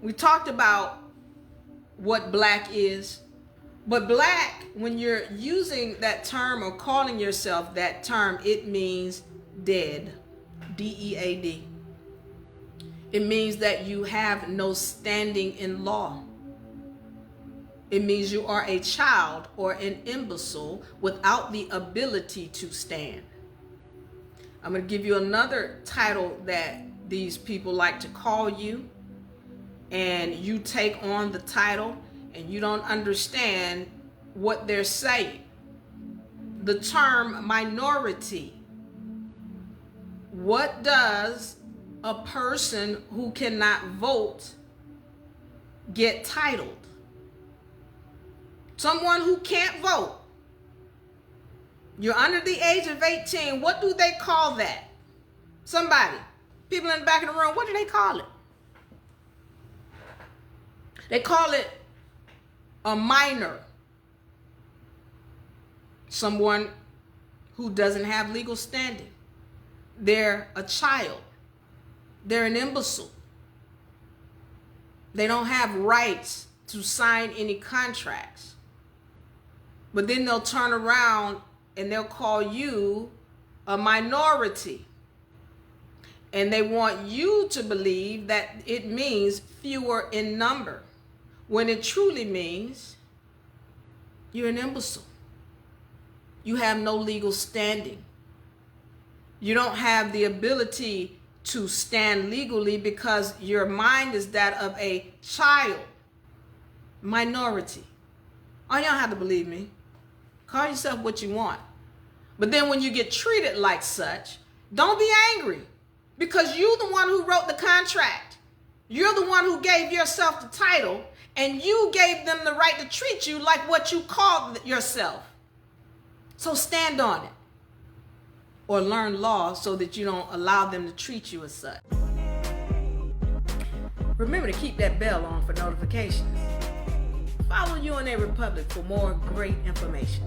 We talked about what black is, but black, when you're using that term or calling yourself that term, it means dead, D-E-A-D. It means that you have no standing in law. It means you are a child or an imbecile without the ability to stand. I'm going to give you another title that these people like to call you, and you take on the title and you don't understand what they're saying. The term minority. What does a person who cannot vote get titled? Someone who can't vote. You're under the age of 18. What do they call that? Somebody. People in the back of the room, what do they call it? They call it a minor. Someone who doesn't have legal standing. They're a child. They're an imbecile. They don't have rights to sign any contracts. But then they'll turn around and they'll call you a minority. And they want you to believe that it means fewer in number, when it truly means you're an imbecile. You have no legal standing. You don't have the ability to stand legally because your mind is that of a child. Minority. Oh, you don't have to believe me. Call yourself what you want. But then when you get treated like such, don't be angry, because you're the one who wrote the contract. You're the one who gave yourself the title, and you gave them the right to treat you like what you called yourself. So stand on it, or learn law so that you don't allow them to treat you as such. Remember to keep that bell on for notifications. Follow UNA Republic for more great information.